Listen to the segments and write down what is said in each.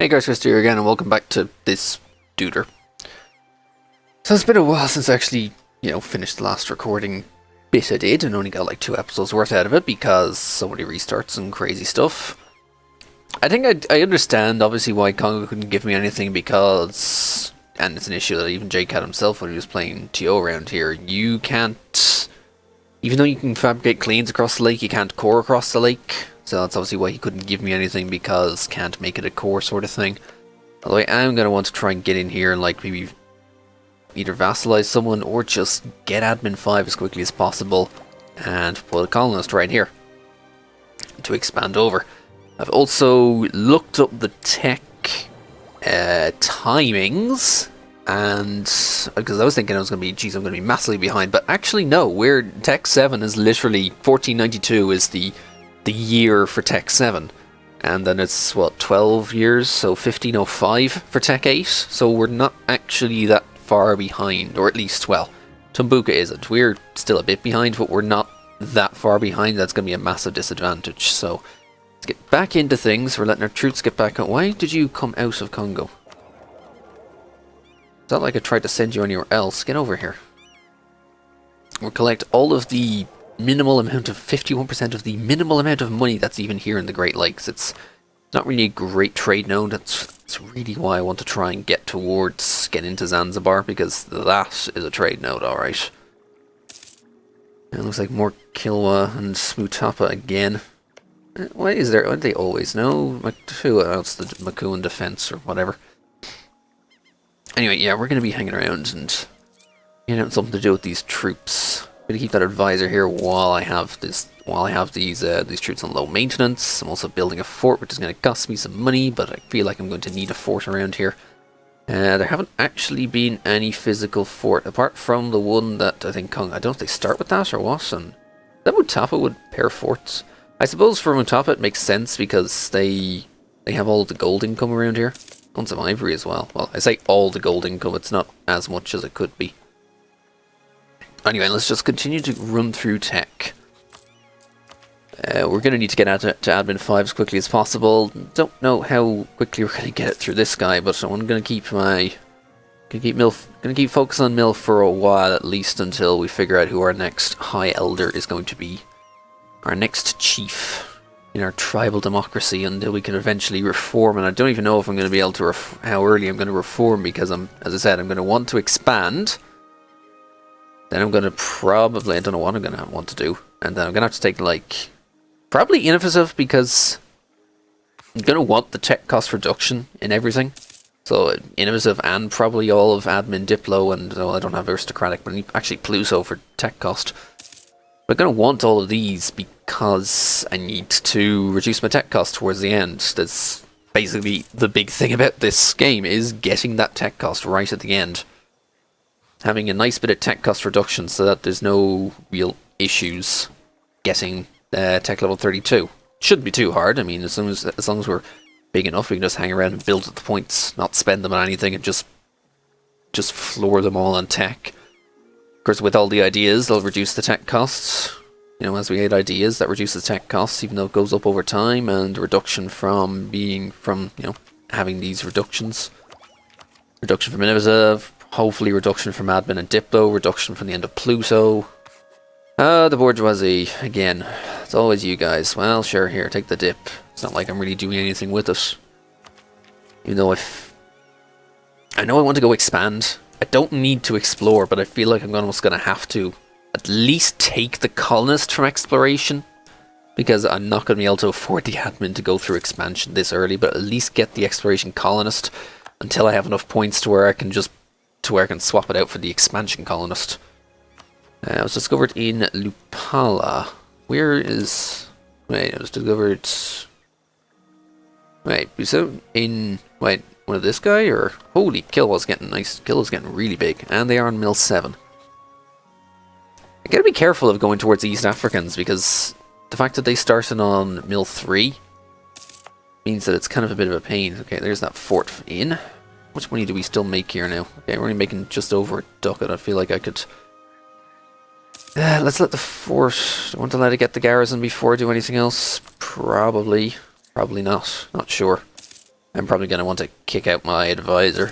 Hey guys, TheChrisD here again, and welcome back to this duder. So it's been a while since I actually, finished the last recording bit I did, and only got like 2 episodes worth out of it because so many restarts and crazy stuff. I think I understand, obviously, why Congo couldn't give me anything because, and it's an issue that even Jake had himself when he was playing TO around here, you can't, even though you can fabricate cleans across the lake, you can't core across the lake. So that's obviously why he couldn't give me anything, because can't make it a core sort of thing. Although I am going to want to try and get in here and like maybe either vassalize someone or just get admin 5 as quickly as possible and put a colonist right here to expand over. I've also looked up the tech timings, and because I was thinking I was going to be, geez, I'm going to be massively behind, but actually no, we're Tech 7 is literally 1492 is the year for Tech 7, and then it's what, 12 years, so 1505 for Tech 8, so we're not actually that far behind, or at least, well, Tumbuka isn't. We're still a bit behind, but we're not that far behind. That's going to be a massive disadvantage. So let's get back into things. We're letting our troops get back out. Why did you come out of Congo? It's not like I tried to send you anywhere else. Get over here. We'll collect all of the minimal amount of 51% of the minimal amount of money that's even here in the Great Lakes. It's not really a great trade node. That's really why I want to try and get towards getting into Zanzibar, because that is a trade node, alright. It looks like more Kilwa and Smutapa again. Why is there? Why do they always know? Who else? The Makuan defense or whatever. Anyway, yeah, we're going to be hanging around and getting something to do with these troops. I'm gonna keep that advisor here while I have this. While I have these troops on low maintenance. I'm also building a fort, which is going to cost me some money, but I feel like I'm going to need a fort around here. There haven't actually been any physical fort apart from the one that I think I don't know if they start with that or what. And that Mutapa would pair forts. I suppose for Mutapa it makes sense because they have all the gold income around here. And some ivory as well. Well, I say all the gold income. It's not as much as it could be. Anyway, let's just continue to run through tech. We're going to need to get out to admin 5 as quickly as possible. Don't know how quickly we're going to get it through this guy, but I'm going to keep focus on Mill for a while at least, until we figure out who our next High Elder is going to be. Our next chief in our tribal democracy, until we can eventually reform. And I don't even know if I'm going to be able to how early I'm going to reform, because as I said, I'm going to want to expand. Then I'm going to probably, I don't know what I'm going to want to do. And then I'm going to have to take, like, probably innovative, because I'm going to want the tech cost reduction in everything. So innovative and probably all of admin Diplo, and I don't have aristocratic, but actually Pluso for tech cost. I'm going to want all of these because I need to reduce my tech cost towards the end. That's basically the big thing about this game, is getting that tech cost right at the end. Having a nice bit of tech cost reduction so that there's no real issues getting tech level 32. Shouldn't be too hard. I mean, as long as we're big enough, we can just hang around and build at the points, not spend them on anything, and just floor them all on tech. Of course, with all the ideas, they'll reduce the tech costs. As we add ideas, that reduces tech costs, even though it goes up over time, and reduction from having these reductions. Reduction from innovative. Hopefully reduction from admin and Diplo, reduction from the end of Pluto. The bourgeoisie, again, it's always you guys. Well, sure, here, take the dip. It's not like I'm really doing anything with it. Even though I know I want to go expand. I don't need to explore, but I feel like I'm almost going to have to at least take the colonist from exploration. Because I'm not going to be able to afford the admin to go through expansion this early, but at least get the exploration colonist until I have enough points to where I can swap it out for the expansion colonist. It was discovered in Lupala. Where is... Wait, it was discovered... Wait, is it in... Wait, one of this guy, or... Holy, Kilwa's getting nice. Kilwa's getting really big. And they are on Mill 7. I gotta be careful of going towards East Africans, because the fact that they started on Mill 3 means that it's kind of a bit of a pain. Okay, there's that fort in. How much money do we still make here now? Okay, we're only making just over a ducat. I feel like I could... let's let the fort... Do I want to let it get the garrison before I do anything else? Probably. Probably not. Not sure. I'm probably going to want to kick out my advisor,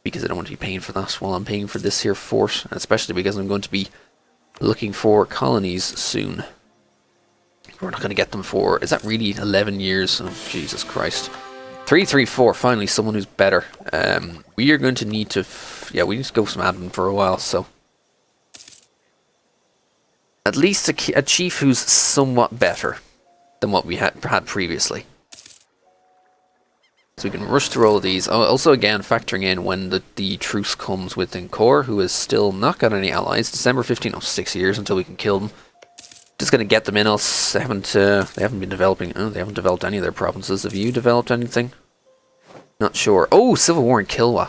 because I don't want to be paying for that while I'm paying for this here fort, especially because I'm going to be looking for colonies soon. We're not going to get them for... Is that really 11 years? Oh, Jesus Christ. 334, finally someone who's better. We are going to need to... yeah, we need to go some admin for a while, so... At least a chief who's somewhat better than what we had previously. So we can rush through all of these. Also, again, factoring in when the truce comes with Encore, who has still not got any allies. December 15, 6 years until we can kill them. Just going to get them in, else they haven't been developing. Oh, they haven't developed any of their provinces. Have you developed anything? Not sure. Oh, Civil War in Kilwa.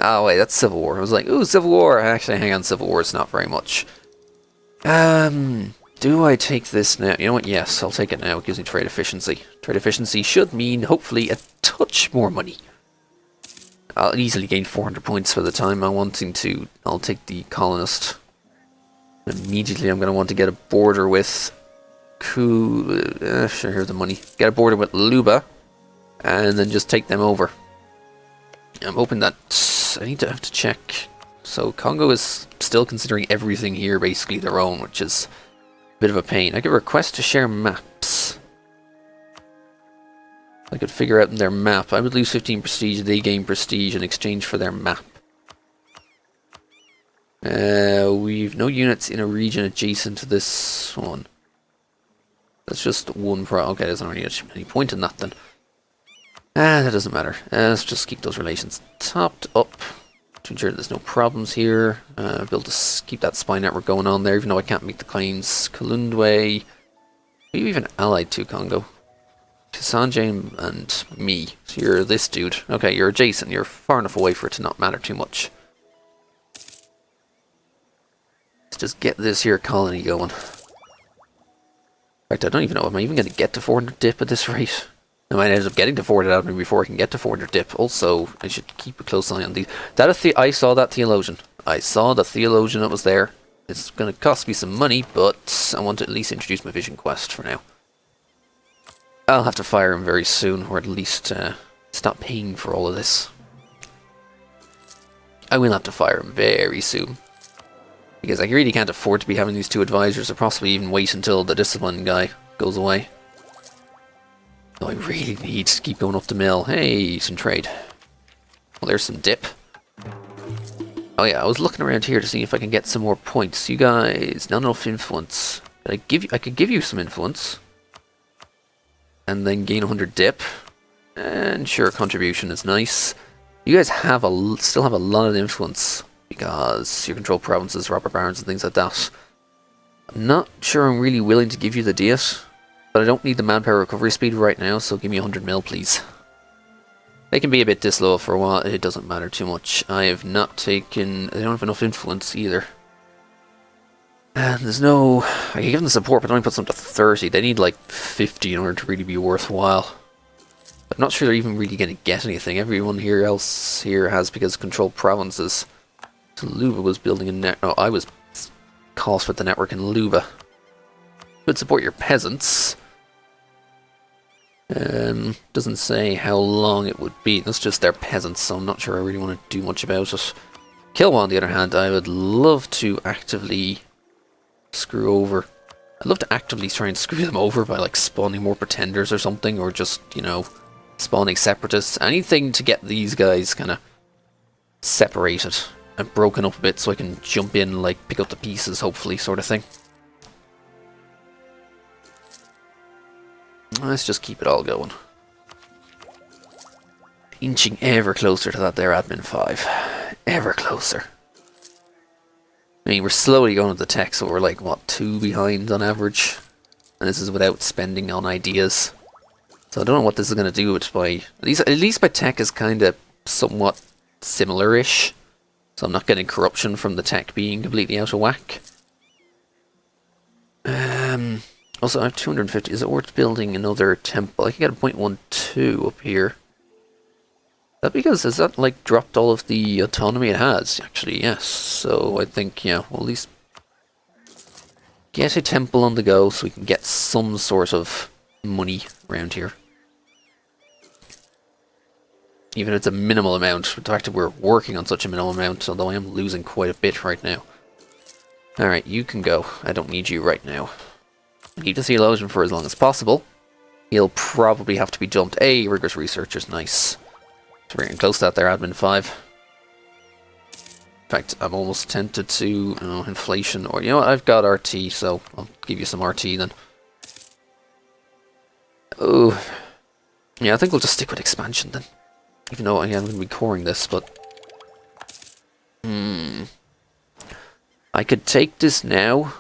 Oh, wait, that's Civil War. I was like, ooh, Civil War. Actually, hang on, Civil War is not very much. Do I take this now? You know what? Yes, I'll take it now. It gives me trade efficiency. Trade efficiency should mean, hopefully, a touch more money. I'll easily gain 400 points for the time I'm wanting to. I'll take the colonist. Immediately, I'm going to want to get a border with... sure, here's the money. Get a border with Luba, and then just take them over. I'm hoping that... I have to check. So, Congo is still considering everything here basically their own, which is a bit of a pain. I could request to share maps. I could figure out their map. I would lose 15 prestige, they gain prestige in exchange for their map. We've no units in a region adjacent to this one. That's just one okay, there's not really any point in that then. That doesn't matter. Let's just keep those relations topped up to ensure there's no problems here. Be able to keep that spy network going on there, even though I can't make the claims. Kalundwe. Are you even allied to Congo? Kasanje and me. So you're this dude. Okay, you're adjacent. You're far enough away for it to not matter too much. Let's just get this here colony going. In fact, I don't even know. Am I even going to get to 400 dip at this rate? I might end up getting to 400 admin before I can get to 400 dip. Also, I should keep a close eye on these. I saw that theologian. I saw the theologian that was there. It's going to cost me some money, but I want to at least introduce my vision quest for now. I'll have to fire him very soon, or at least stop paying for all of this. I will have to fire him very soon. Because I really can't afford to be having these two advisors, or possibly even wait until the discipline guy goes away. So I really need to keep going up the mill. Hey, some trade. Well, there's some dip. Oh yeah, I was looking around here to see if I can get some more points. You guys, not enough influence. I could give you some influence. And then gain 100 dip. And sure, contribution is nice. You guys have still have a lot of influence. Because you control provinces, robber barons and things like that. I'm not sure I'm really willing to give you the diet. But I don't need the manpower recovery speed right now, so give me 100 mil, please. They can be a bit disloyal for a while, it doesn't matter too much. I have not taken... They don't have enough influence either. And there's no... I can give them support, but I only put them to 30. They need like 50 in order to really be worthwhile. I'm not sure they're even really going to get anything. Everyone else here has, because controlled provinces. So Luba was building a net... Oh, I was cost with the network in Luba. Could support your peasants. Doesn't say how long it would be. That's just their peasants, so I'm not sure I really want to do much about it. Kilwa, on the other hand, I would love to actively screw over. I'd love to actively try and screw them over by like spawning more pretenders or something, or just, you know, spawning separatists. Anything to get these guys kind of separated and broken up a bit so I can jump in, like pick up the pieces, hopefully, sort of thing. Let's just keep it all going. Inching ever closer to that there admin 5. Ever closer. I mean, we're slowly going to the tech, so we're like, what, 2 behind on average? And this is without spending on ideas. So I don't know what this is going to do with my... At least my tech is kind of somewhat similar-ish. So I'm not getting corruption from the tech being completely out of whack. Also, I have 250. Is it worth building another temple? I can get a 0.12 up here. Is that because, has that like dropped all of the autonomy it has? Actually, yes. So I think, yeah, we'll at least get a temple on the go so we can get some sort of money around here. Even if it's a minimal amount. The fact that we're working on such a minimal amount, although I am losing quite a bit right now. Alright, you can go. I don't need you right now. Keep the theologian for as long as possible. He'll probably have to be jumped. Hey, rigorous researchers, nice. So we're getting close to that there, admin 5. In fact, I'm almost tempted to, inflation, or, you know what, I've got RT, so I'll give you some RT then. Oh, yeah, I think we'll just stick with expansion then. Even though, again, I'm going to be coring this, but... I could take this now.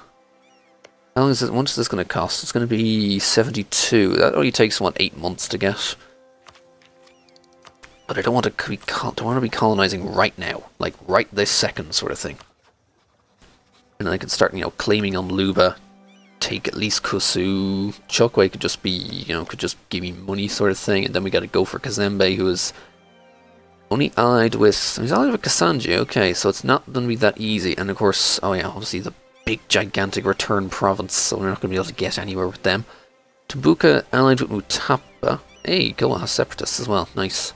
How long is it? What is this going to cost? It's going to be 72. That only takes, what, 8 months to get. But I don't want to be colonizing right now, like right this second, sort of thing. And then I can start, claiming on Luba, take at least Kusu. Chokwe could just be, could just give me money, sort of thing. And then we got to go for Kazembe, who is only allied with. He's allied with Kasanji. Okay, so it's not going to be that easy. And of course, oh yeah, obviously the big gigantic return province, so we're not going to be able to get anywhere with them. Tumbuka allied with Mutapa. Hey, Goa has separatists as well. Nice.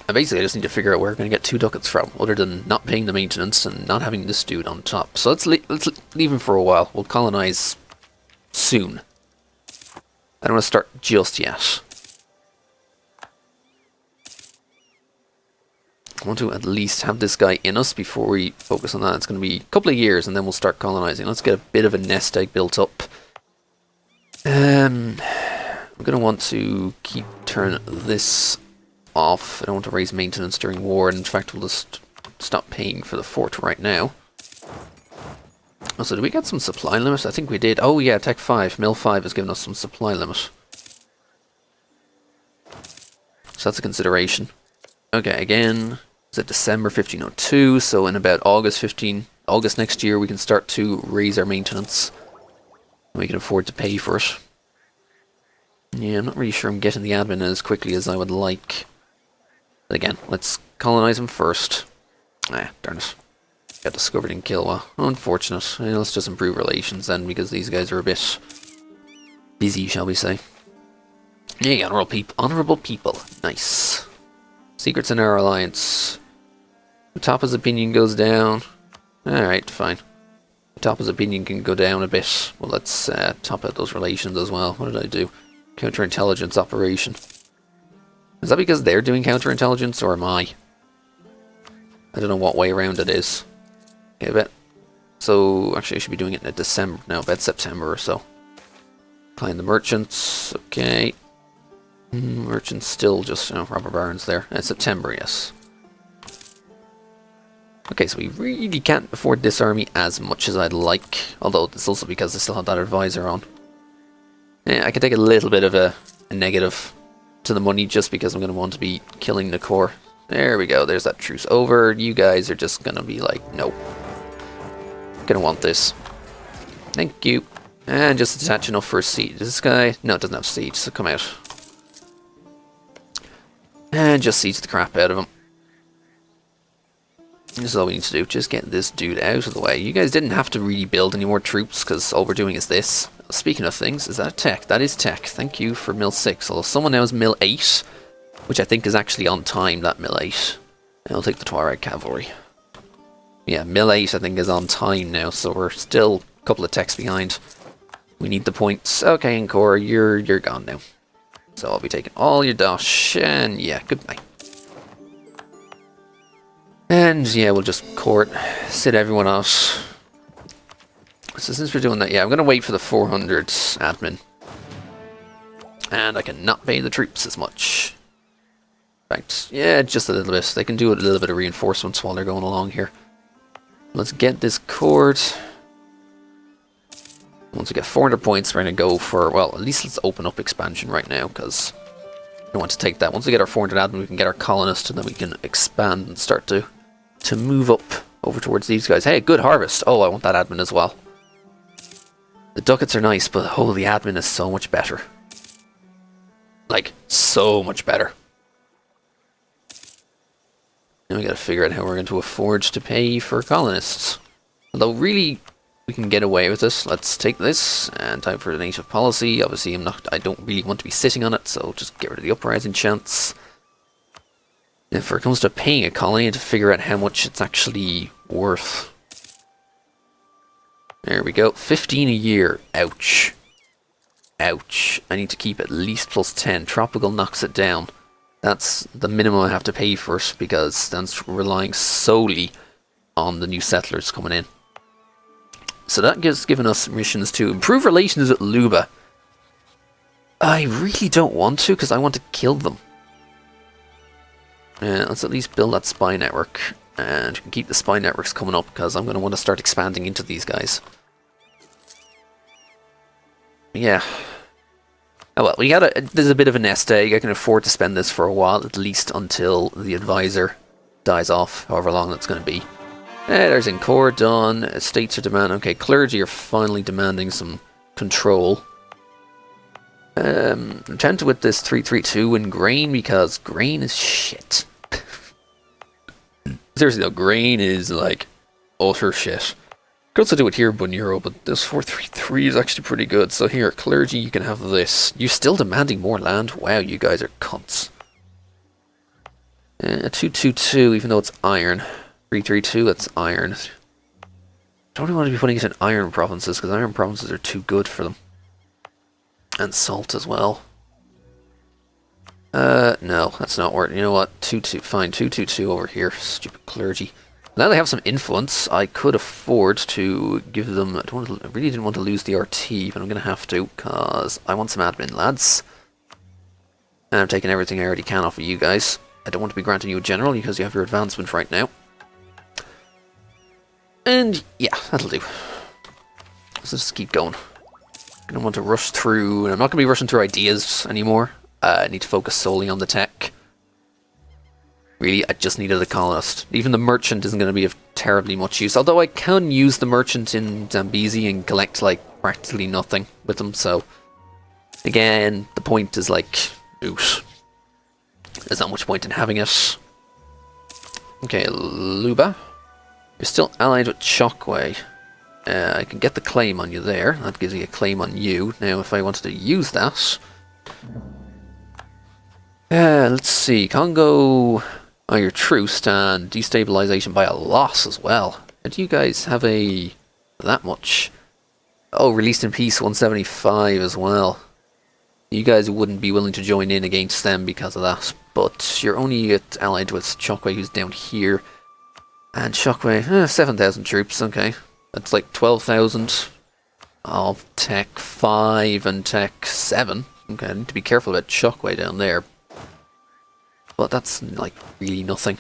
And basically, I just need to figure out where we're going to get 2 ducats from, other than not paying the maintenance and not having this dude on top. So let's leave him for a while. We'll colonize soon. I don't want to start just yet. I want to at least have this guy in us before we focus on that. It's going to be a couple of years, and then we'll start colonizing. Let's get a bit of a nest egg built up. I'm going to want to turn this off. I don't want to raise maintenance during war, and in fact we'll just stop paying for the fort right now. Also, did we get some supply limit? I think we did. Oh yeah, Tech 5, Mill 5 has given us some supply limit. So that's a consideration. Okay, again, it's at December 1502, so in about August next year we can start to raise our maintenance. And we can afford to pay for it. Yeah, I'm not really sure I'm getting the admin as quickly as I would like. But again, let's colonize them first. Ah, darn it. Got discovered in Kilwa. Unfortunate. Let's just improve relations then, because these guys are a bit busy, shall we say. Hey, honorable people. Nice. Secrets in our alliance. Mutapa's opinion goes down. Alright, fine. Mutapa's opinion can go down a bit. Well, let's top out those relations as well. What did I do? Counterintelligence operation. Is that because they're doing counterintelligence, or am I? I don't know what way around it is. Okay, I bet. So, actually I should be doing it in December. No, I bet September or so. Client the merchants. Okay. Merchants still just, robber barons there. It's September, yes. Okay, so we really can't afford this army as much as I'd like. Although, it's also because I still have that advisor on. Yeah, I can take a little bit of a negative to the money just because I'm going to want to be killing the core. There we go, there's that truce over. You guys are just going to be like, nope. Gonna want this. Thank you. And just attach enough for a siege. This guy, no, it doesn't have siege, so come out. And just siege the crap out of him. This is all we need to do, just get this dude out of the way. You guys didn't have to really build any more troops, because all we're doing is this. Speaking of things, is that tech? That is tech. Thank you for Mill 6. Although someone now has Mill 8, which I think is actually on time, that Mill 8. I'll take the Tuareg Cavalry. Yeah, Mill 8 I think is on time now, so we're still a couple of techs behind. We need the points. Okay, Encore, you're gone now. So I'll be taking all your dosh, and yeah, goodbye. And yeah, we'll just court, sit everyone out. So since we're doing that, yeah, I'm going to wait for the 400 admin. And I cannot pay the troops as much. In fact, yeah, just a little bit. They can do a little bit of reinforcements while they're going along here. Let's get this court. Once we get 400 points, we're going to go for, well, at least let's open up expansion right now, because I don't want to take that. Once we get our 400 admin, we can get our colonists, and then we can expand and start to move up over towards these guys. Hey, good harvest. Oh, I want that admin as well. The ducats are nice, but holy, admin is so much better. Like, so much better. Now we gotta figure out how we're going to afford to pay for colonists. Although, really, we can get away with this. Let's take this, and time for the native policy. Obviously, I don't really want to be sitting on it, so just get rid of the uprising chance. If it comes to paying a colony, to figure out how much it's actually worth. There we go, 15 a year. Ouch. Ouch. I need to keep at least +10. Tropical knocks it down. That's the minimum I have to pay for it, because that's relying solely on the new settlers coming in. So that has given us missions to improve relations with Luba. I really don't want to, because I want to kill them. Let's at least build that spy network. And we can keep the spy networks coming up, because I'm going to want to start expanding into these guys. Yeah. Oh well, there's a bit of a nest egg. I can afford to spend this for a while, at least until the advisor dies off, however long that's going to be. There's Encore done. Estates are demanding. Okay, clergy are finally demanding some control. I'm tempted with this 332 in grain, because grain is shit. Seriously though, grain is like utter shit. Could also do it here, Bunuro, but this 433 is actually pretty good. So here, clergy, you can have this. You're still demanding more land? Wow, you guys are cunts. 222, even though it's iron. 332, it's iron. Don't really want to be putting it in iron provinces, because iron provinces are too good for them. And salt as well. No, that's not working. You know what? Fine, 222 over here. Stupid clergy. Now they have some influence. I could afford to give them... I really didn't want to lose the RT, but I'm going to have to, because I want some admin, lads. And I'm taking everything I already can off of you guys. I don't want to be granting you a general, because you have your advancement right now. And, yeah, that'll do. Let's just keep going. I don't want to rush through... I'm not going to be rushing through ideas anymore. I need to focus solely on the tech. Really, I just needed a colonist. Even the merchant isn't going to be of terribly much use. Although I can use the merchant in Zambezi and collect, like, practically nothing with them. So, again, the point is, like, oof. There's not much point in having it. Okay, Luba. You're still allied with Chokwe. I can get the claim on you there. That gives me a claim on you. Now, if I wanted to use that... let's see. Congo... Oh, your truce and destabilization by a loss as well. Do you guys have that much? Oh, released in peace 175 as well. You guys wouldn't be willing to join in against them because of that. But you're only allied with Chokwe, who's down here. And Chokwe, 7,000 troops, okay. That's like 12,000 of Tech 5 and Tech 7. Okay, I need to be careful about Chokwe down there. But that's, like, really nothing.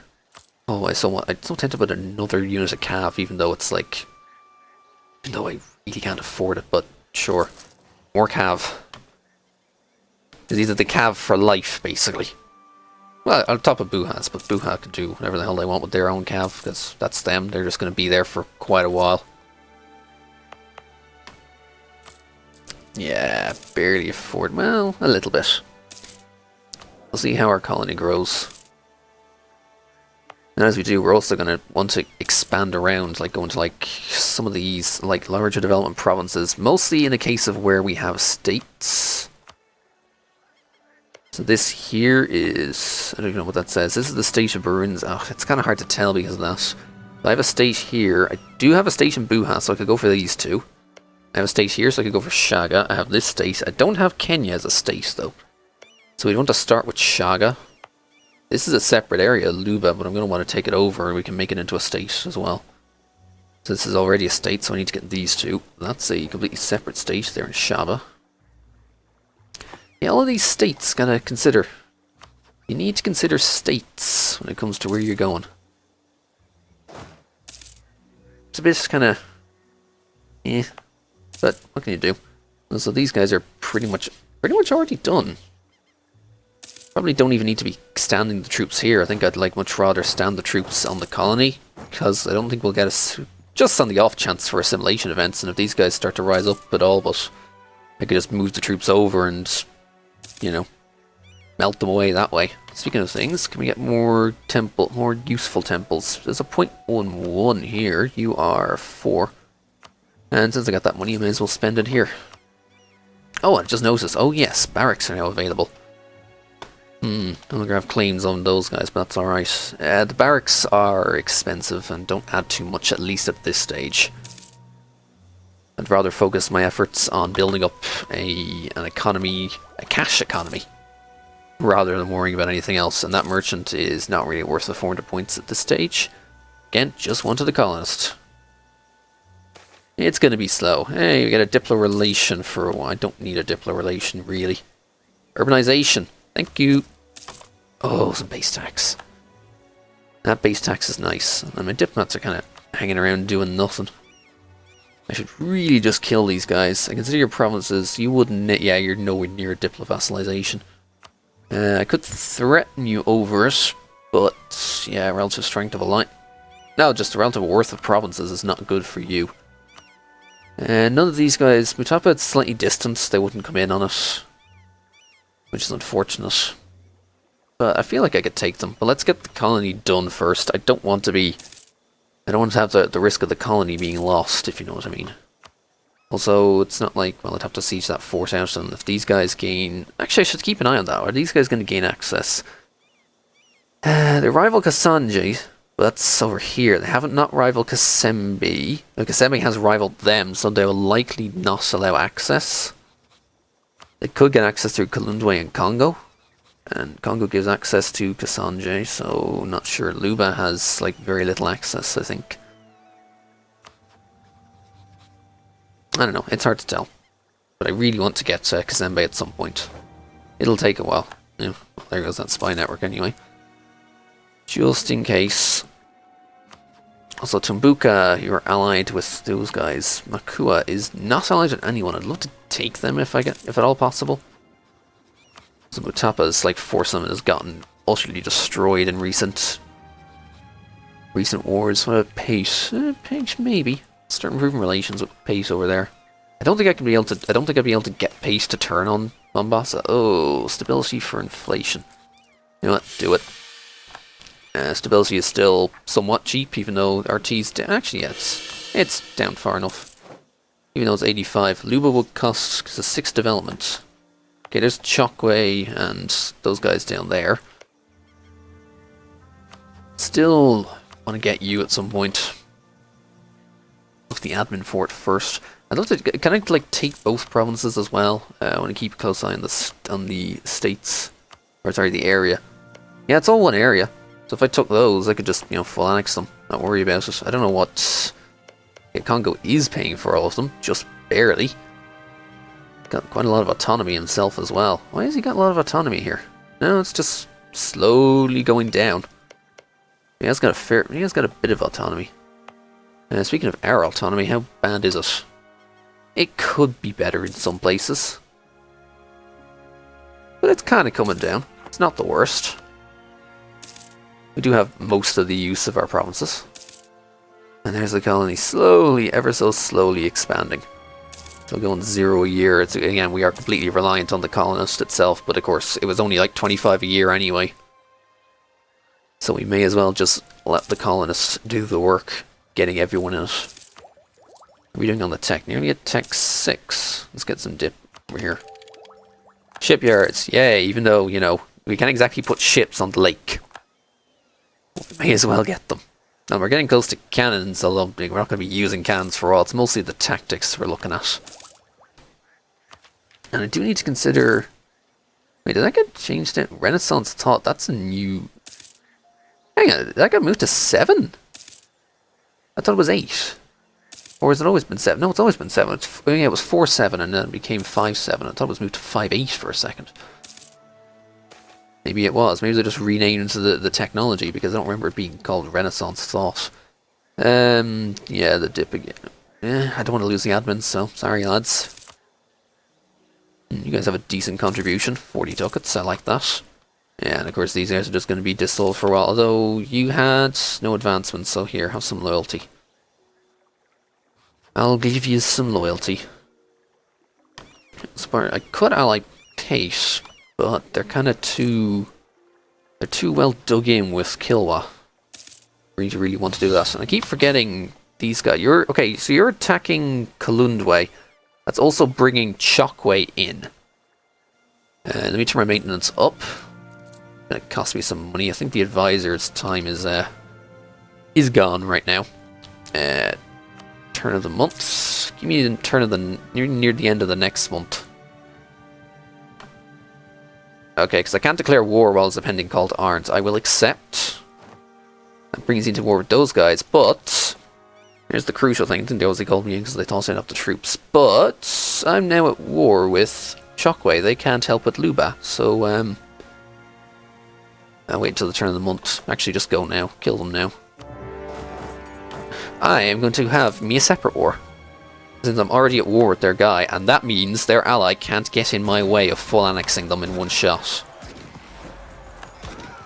Oh, I so tend to put another unit of cav, even though it's, like... Even though I really can't afford it, but sure. More cav. These are the cav for life, basically. Well, on top of Buhas, but Buha can do whatever the hell they want with their own cav, because that's them. They're just going to be there for quite a while. Yeah, barely afford... Well, a little bit. We'll see how our colony grows. And as we do, we're also going to want to expand around, like go into like some of these like larger development provinces, mostly in a case of where we have states. So this here is, I don't even know what that says. This is the state of Burunds. Oh, it's kind of hard to tell because of that. But I have a state here. I do have a state in Buha, so I could go for these two. I have a state here, so I could go for Shaga. I have this state. I don't have Kenya as a state, though. So we want to start with Shaga. This is a separate area, Luba, but I'm going to want to take it over and we can make it into a state as well. So this is already a state, so I need to get these two. That's a completely separate state there in Shaba. Yeah, all of these states gotta consider. You need to consider states when it comes to where you're going. It's a bit kind of... But what can you do? So these guys are pretty much already done. Probably don't even need to be standing the troops here. I think I'd like much rather stand the troops on the colony, because I don't think we'll get just on the off chance for assimilation events, and if these guys start to rise up at all, but I could just move the troops over and, you know, melt them away that way. Speaking of things, can we get more useful temples? There's a .11 here. You are 4. And since I got that money, I may as well spend it here. Oh, I just noticed. Oh yes, barracks are now available. No longer have claims on those guys, but that's alright. The barracks are expensive and don't add too much, at least at this stage. I'd rather focus my efforts on building up an economy, a cash economy, rather than worrying about anything else. And that merchant is not really worth the 400 points at this stage. Again, just wanted a colonist. It's going to be slow. Hey, we get a diplo relation for a while. I don't need a diplo relation, really. Urbanization. Thank you. Oh, some base tax. That base tax is nice. And my diplomats are kind of hanging around doing nothing. I should really just kill these guys. I consider your provinces. You wouldn't... Yeah, you're nowhere near a diplo vassalization. I could threaten you over it, but... Yeah, relative strength of a line. No, just the relative worth of provinces is not good for you. None of these guys... Mutapa is slightly distant. They wouldn't come in on it. Which is unfortunate. But I feel like I could take them. But let's get the colony done first. I don't want to have the risk of the colony being lost, if you know what I mean. Also, it's not like, well, I'd have to siege that fort out, and if these guys gain... Actually, I should keep an eye on that. Are these guys going to gain access? They rival Kasanji, but that's over here. They haven't not rivaled Kasembi. Kasembi has rivaled them, so they will likely not allow access. They could get access through Kalundwe and Congo. And Congo gives access to Kasanje, so not sure. Luba has like very little access, I think. I don't know, it's hard to tell. But I really want to get Kazembe at some point. It'll take a while. Yeah, well, there goes that spy network anyway. Just in case. Also, Tumbuka, you're allied with those guys. Makua is not allied with anyone. I'd love to take them if at all possible. So Mutapa's like force limit has gotten utterly destroyed in recent wars. What about Pace? Pace maybe. Start improving relations with Pace over there. I don't think I'd be able to get Pace to turn on Mombasa. Oh, stability for inflation. You know what? Do it. Stability is still somewhat cheap, even though RT's down. Actually, yeah, it's down far enough. Even though it's 85. Luba would cost because it's 6 development. Okay, there's Chokwe and those guys down there. Still want to get you at some point. Look the admin fort first. I'd love to. Can I like take both provinces as well? I want to keep a close eye on the states, or sorry, the area. Yeah, it's all one area. So if I took those, I could just full annex them. Not worry about it. I don't know what. Yeah, Congo is paying for all of them, just barely. Got quite a lot of autonomy himself as well. Why has he got a lot of autonomy here? No, it's just slowly going down. He has got a bit of autonomy. Speaking of our autonomy, how bad is it? It could be better in some places. But it's kind of coming down. It's not the worst. We do have most of the use of our provinces. And there's the colony slowly, ever so slowly expanding. So going 0 a year. Again, we are completely reliant on the colonist itself, but of course it was only like 25 a year anyway. So we may as well just let the colonists do the work, getting everyone in it. What are we doing on the tech? Nearly at tech 6. Let's get some dip over here. Shipyards, yay, even though, we can't exactly put ships on the lake. We may as well get them. And we're getting close to cannons, although we're not going to be using cannons for all. It's mostly the tactics we're looking at. And I do need to consider... Wait, did that get changed in? Renaissance thought, that's a new... Hang on, did that get moved to 7? I thought it was 8. Or has it always been 7? No, it's always been 7. It was 4-7 and then it became 5-7. I thought it was moved to 5-8 for a second. Maybe it was. Maybe they just renamed the technology because I don't remember it being called Renaissance Thought. Yeah, the dip again. I don't want to lose the admins, so sorry lads. You guys have a decent contribution. 40 ducats, I like that. Yeah, and of course these guys are just going to be dissolved for a while. Although you had no advancements, so here, have some loyalty. I'll give you some loyalty. I could ally Pace, but they're kind of too... They're too well dug in with Kilwa. Really want to do that. And I keep forgetting these guys. You're okay. So you're attacking Kalundwe. That's also bringing Chokwe in. Let me turn my maintenance up. Gonna cost me some money. I think the advisor's time is gone right now. Turn of the month. Give me the turn of the near the end of the next month. Okay, because I can't declare war while it's a pending call to arms. I will accept. That brings you into war with those guys, but here's the crucial thing. I think they always called me in because they thought I'd up the troops. But I'm now at war with Chokwe. They can't help with Luba, so I'll wait until the turn of the month. Actually, just go now. Kill them now. I am going to have me a separate war, since I'm already at war with their guy, and that means their ally can't get in my way of full annexing them in one shot.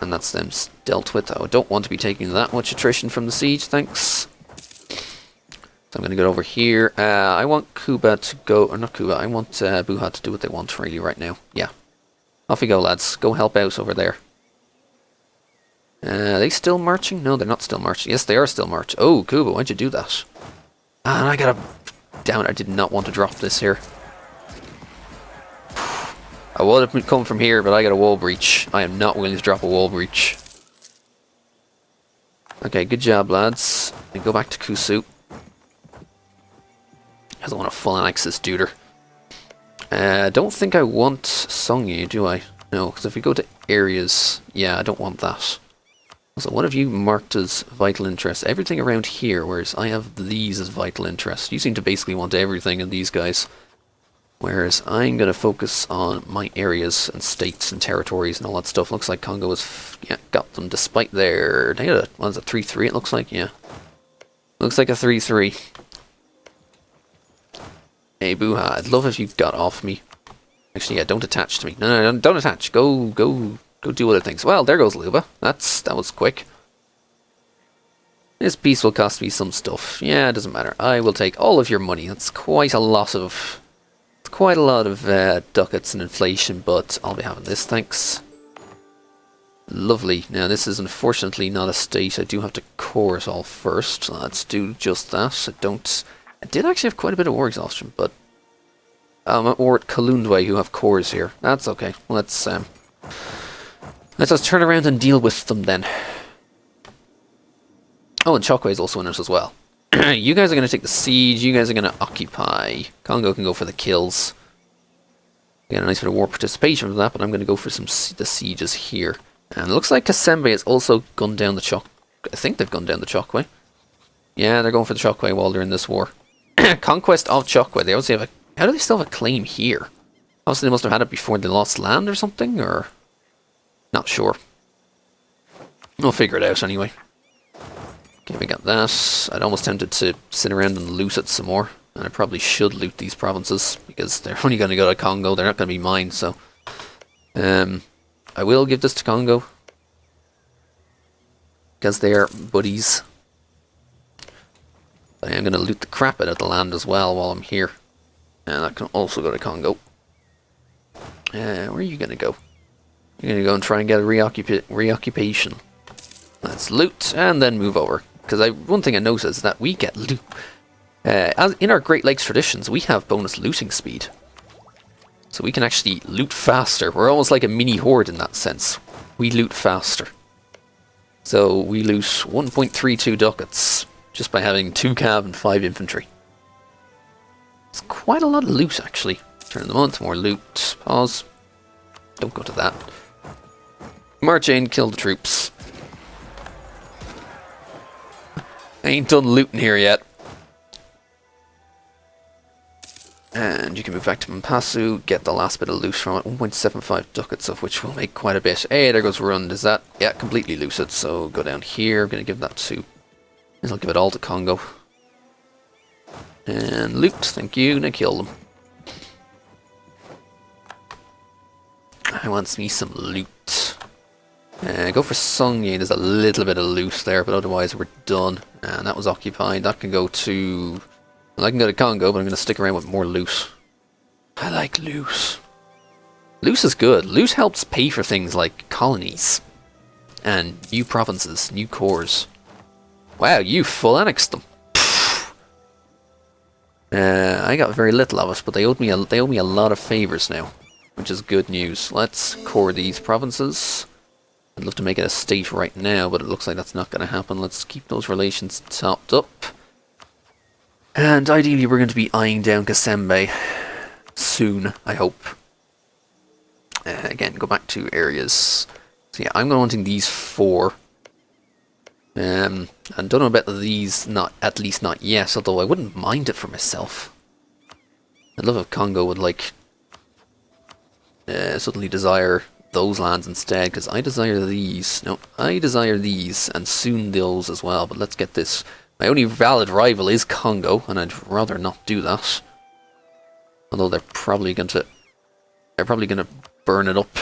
And that's them dealt with. I don't want to be taking that much attrition from the siege, thanks. So I'm going to go over here. I want Kuba to go, or not Kuba, I want Buha to do what they want really right now. Yeah. Off you go, lads. Go help out over there. Are they still marching? No, they're not still marching. Yes, they are still marching. Oh, Kuba, why'd you do that? Ah, and I gotta... Damn it, I did not want to drop this here. I would have come from here, but I got a wall breach. I am not willing to drop a wall breach. Okay, good job, lads. And go back to Kusu. I don't want to full annex this duder. I don't think I want Songye, do I? No, because if we go to areas... Yeah, I don't want that. So what have you marked as vital interest? Everything around here, whereas I have these as vital interest. You seem to basically want everything in these guys. Whereas I'm going to focus on my areas and states and territories and all that stuff. Looks like Congo has got them despite their... They had a, what is it, 3-3 it looks like? Yeah. Looks like a 3-3. Hey, Buha, I'd love if you got off me. Actually, yeah, don't attach to me. No, don't attach. Go do other things. Well, there goes Luba. That was quick. This piece will cost me some stuff. Yeah, it doesn't matter. I will take all of your money. That's quite a lot of... ducats and inflation, but I'll be having this, thanks. Lovely. Now, this is unfortunately not a state. I do have to core it all first. So let's do just that. I did actually have quite a bit of war exhaustion, but... I'm at war at Kalundwe, who have cores here. That's okay. Let's just turn around and deal with them then. Oh, and Chokwe is also in it as well. You guys are going to take the siege. You guys are going to occupy. Congo can go for the kills. Get a nice bit of war participation from that, but I'm going to go for the sieges here. And it looks like Kasembe has also gunned down the Chokwe. I think they've gunned down the Chokwe. Yeah, they're going for the Chokwe while they're in this war. Conquest of Chokwe. They obviously have a... How do they still have a claim here? Obviously they must have had it before they lost land or something, or... Not sure. We'll figure it out anyway. Okay, we got that. I'd almost tempted to sit around and loot it some more. And I probably should loot these provinces, because they're only going to go to Congo. They're not going to be mine, so... I will give this to Congo. Because they're buddies. But I am going to loot the crap out of the land as well while I'm here. And that can also go to Congo. Where are you going to go? You're going to go and try and get a reoccupation. Let's loot and then move over. Because one thing I noticed is that we get loot. As in our Great Lakes traditions, we have bonus looting speed. So we can actually loot faster. We're almost like a mini horde in that sense. We loot faster. So we loot 1.32 ducats just by having 2 cav and 5 infantry. It's quite a lot of loot actually. Turn of the month, more loot. Pause. Don't go to that. March in, kill the troops. I ain't done looting here yet. And you can move back to Mpasu, get the last bit of loot from it. 1.75 ducats, of which will make quite a bit. Hey, there goes Rund. Is that? Yeah, completely looted. So go down here. I'm going to give that to... I'll give it all to Congo. And loot, thank you. Now kill them. I want me some loot. Go for Songye. There's a little bit of loot there, but otherwise we're done. And that was occupied. That can go to... Well, I can go to Congo, but I'm going to stick around with more loot. I like loot. Loot is good. Loot helps pay for things like colonies. And new provinces, new cores. Wow, you full annexed them. I got very little of it, but they owe me a lot of favors now, which is good news. Let's core these provinces. I'd love to make it a state right now, but it looks like that's not going to happen. Let's keep those relations topped up. And ideally we're going to be eyeing down Kasembe soon, I hope. Again, go back to areas. So yeah, I'm wanting these 4. And don't know about these, at least not yet, although I wouldn't mind it for myself. I'd love if Congo would, like, suddenly desire those lands instead, because I desire these. No, I desire these, and soon those as well, but let's get this. My only valid rival is Congo, and I'd rather not do that. Although they're probably going to burn it up.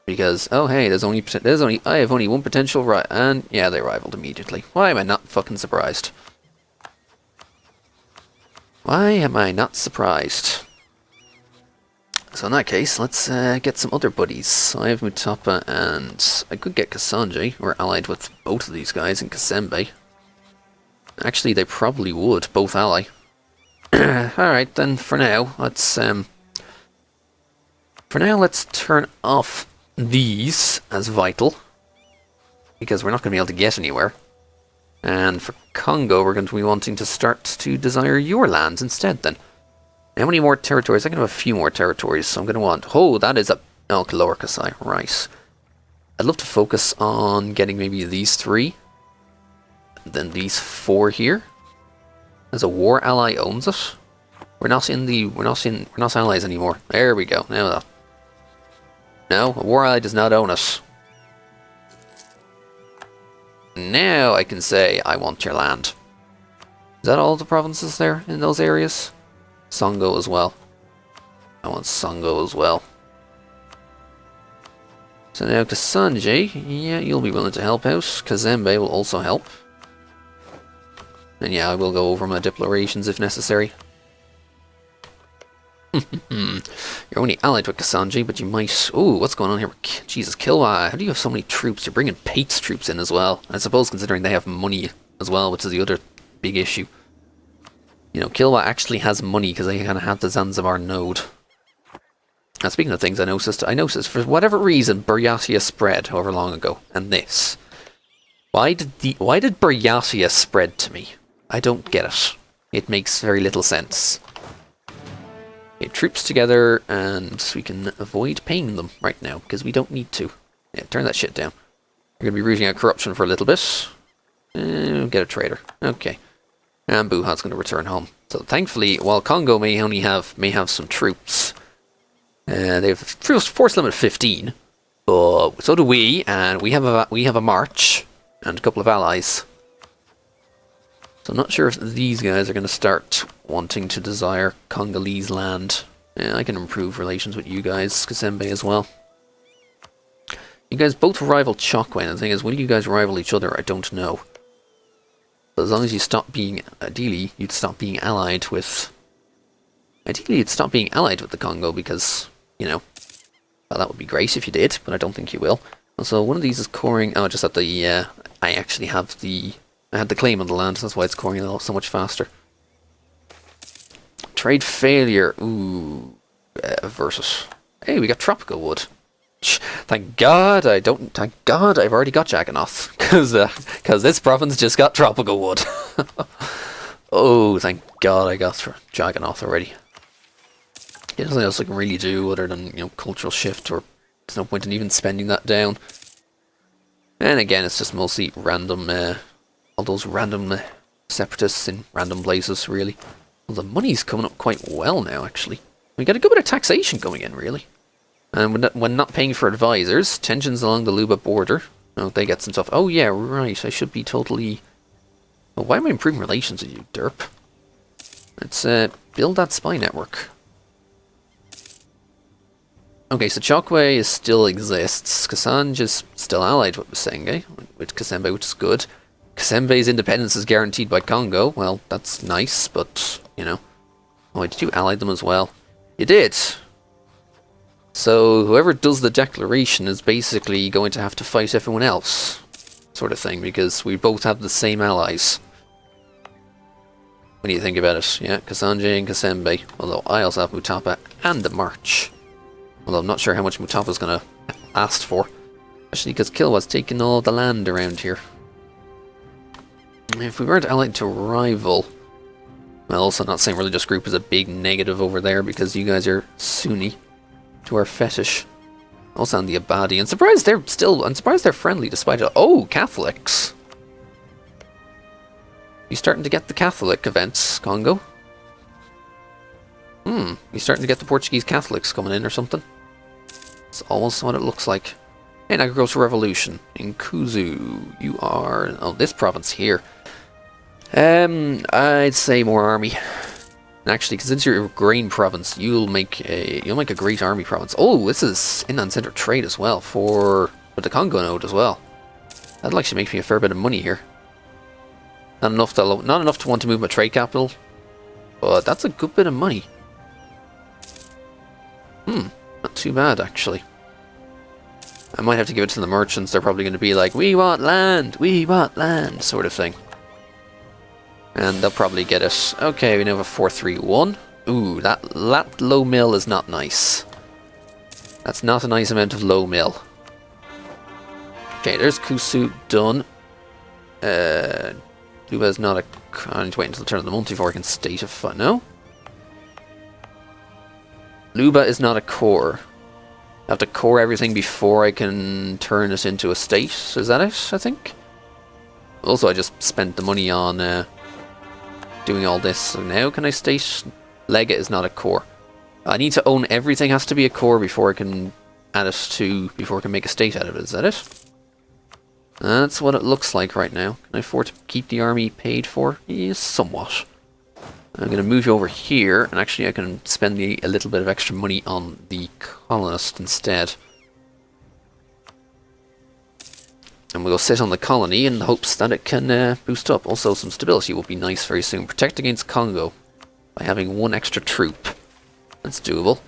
Because, oh hey, I have only one potential right, and yeah, they rivaled immediately. Why am I not fucking surprised? Why am I not surprised? So in that case, let's get some other buddies. I have Mutapa, and I could get Kasanji. We're allied with both of these guys in Kasembe. Actually, they probably would, both ally. Alright, then for now, let's turn off these as vital, because we're not going to be able to get anywhere. And for Congo, we're going to be wanting to start to desire your lands instead then. How many more territories? I can have a few more territories, so I'm going to want... Oh, that is a... Oh, Lower Kasai, right. I'd love to focus on getting maybe these 3. Then these 4 here. As a war ally owns it. We're not allies anymore. There we go. Now that. No, a war ally does not own us. Now I can say I want your land. Is that all the provinces there in those areas? Songo as well. I want Songo as well. So now Kasanji, yeah, you'll be willing to help out. Kazembe will also help. And yeah, I will go over my declarations if necessary. You're only allied with Kasanji, but you might... Ooh, what's going on here? Jesus, Kilwa, how do you have so many troops? You're bringing Pate's troops in as well. I suppose considering they have money as well, which is the other big issue. You know, Kilwa actually has money because they kind of have the Zanzibar node. Now, speaking of things I noticed for whatever reason, Buryatia spread however long ago. And this. Why did Buryatia spread to me? I don't get it. It makes very little sense. Get troops together, and we can avoid paying them right now, because we don't need to. Yeah, turn that shit down. We're going to be rooting out corruption for a little bit. Get a trader. Okay. And Buhat's going to return home. So thankfully, while Congo may have some troops, they have force limit of 15, but so do we, and we have a march and a couple of allies. So I'm not sure if these guys are going to start wanting to desire Congolese land. Yeah, I can improve relations with you guys, Kasembe as well. You guys both rival Chokwe, and the thing is, will you guys rival each other? I don't know. But as long as you stop being, ideally, you'd stop being allied with... Ideally, you'd stop being allied with the Congo because, you know, well, that would be great if you did, but I don't think you will. Also, one of these is coring... Oh, just at the... I actually have the... I had the claim on the land, so that's why it's coring so much faster. Trade failure. Ooh. Versus. Hey, we got tropical wood. Thank God I've already got Jagganoth. Because this province just got tropical wood. Oh, thank God I got Jagganoth already. There's nothing else I can really do other than, you know, cultural shift, or there's no point in even spending that down. And again, it's just mostly random, all those random separatists in random places, really. Well, the money's coming up quite well now, actually. We got a good bit of taxation coming in, really. And when not paying for advisors, tensions along the Luba border. Oh, they get some stuff. Oh yeah, right, I should be totally... Oh, why am I improving relations with you, derp? Let's build that spy network. Okay, so Chokwe still exists. Kasanj is still allied with Masenge, with Kasembe, which is good. Kasembe's independence is guaranteed by Congo. Well, that's nice, but, you know. Oh, did you ally them as well? You did! So, whoever does the declaration is basically going to have to fight everyone else. Sort of thing, because we both have the same allies. when you think about it. Yeah, Kasanje and Kasembe. Although I also have Mutapa and the March. Although I'm not sure how much Mutapa's going to ask for. Especially because Kilwa's taking all the land around here. If we weren't allied to rival... Well, also not saying religious group is a big negative over there because you guys are Sunni to our fetish. Also on the Abadi. I'm surprised they're friendly despite it. Oh, Catholics. You starting to get the Catholic events, Congo? You starting to get the Portuguese Catholics coming in or something? It's almost what it looks like. And agricultural revolution. In Kuzu, you are... Oh, this province here. I'd say more army. Actually, since you're a grain province, you'll make a great army province. Oh, this is inland center trade as well for the Congo node as well. That'll actually make me a fair bit of money here. Not enough to want to move my trade capital, but that's a good bit of money. Not too bad actually. I might have to give it to the merchants. They're probably going to be like, we want land, sort of thing. And they'll probably get it. Okay, we now have a 431. Ooh, that low mill is not nice. That's not a nice amount of low mill. Okay, there's Kusu done. Luba's not a... I need to wait until the turn of the month before I can state a... No? Luba is not a core. I have to core everything before I can turn it into a state. Is that it, I think? Also, I just spent the money on... doing all this. So now can I state Lega is not a core? I need to own everything has to be a core before I can add it to before I can make a state out of it. Is that it? That's what it looks like right now. Can I afford to keep the army paid for? Yes, somewhat. I'm going to move you over here, and actually I can spend a little bit of extra money on the colonist instead. And we'll sit on the colony in the hopes that it can boost up. Also, some stability will be nice very soon. Protect against Congo by having one extra troop. That's doable.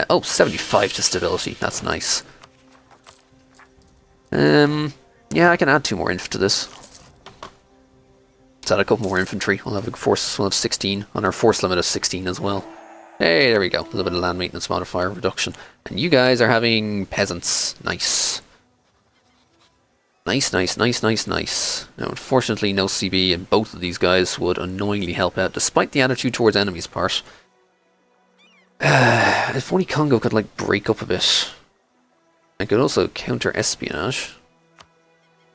Oh, 75 to stability. That's nice. Yeah, I can add 2 more inf to this. Let's add a couple more infantry. We'll have a force. We'll have 16 on our force limit of 16 as well. Hey, there we go. A little bit of land maintenance modifier reduction. And you guys are having peasants. Nice. Nice. Now, unfortunately, no CB, and both of these guys would annoyingly help out, despite the attitude towards enemies part. If only Congo could, like, break up a bit. I could also counter espionage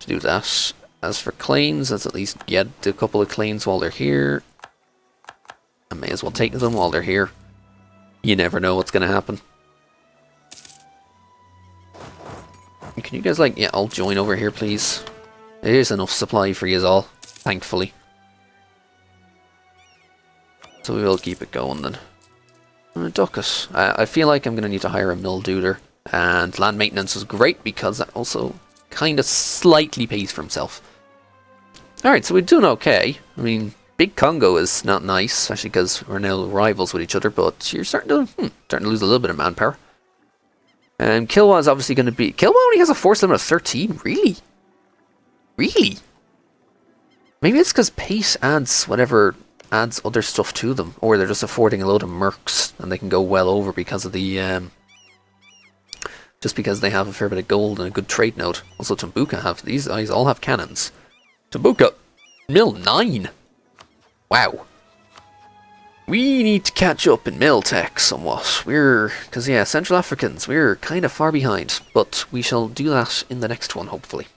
to do that. As for claims, let's at least get a couple of claims while they're here. I may as well take them while they're here. You never know what's going to happen. Can you guys, like, yeah, I'll join over here, please. There's enough supply for you all, thankfully. So we will keep it going then. Ducat. I feel like I'm going to need to hire a mill duder. And land maintenance is great because that also kind of slightly pays for himself. Alright, so we're doing okay. I mean, Big Congo is not nice, especially because we're now rivals with each other, but you're starting to lose a little bit of manpower. And Kilwa is obviously going to be... Kilwa only has a force limit of 13? Really? Really? Maybe it's because Pace adds other stuff to them. Or they're just affording a load of mercs and they can go well over because of the... just because they have a fair bit of gold and a good trade node. Also, Tumbuka have... These guys all have cannons. Tumbuka! Mill 9! Wow. We need to catch up in mill tech somewhat. Because, yeah, Central Africans, we're kind of far behind. But we shall do that in the next one, hopefully.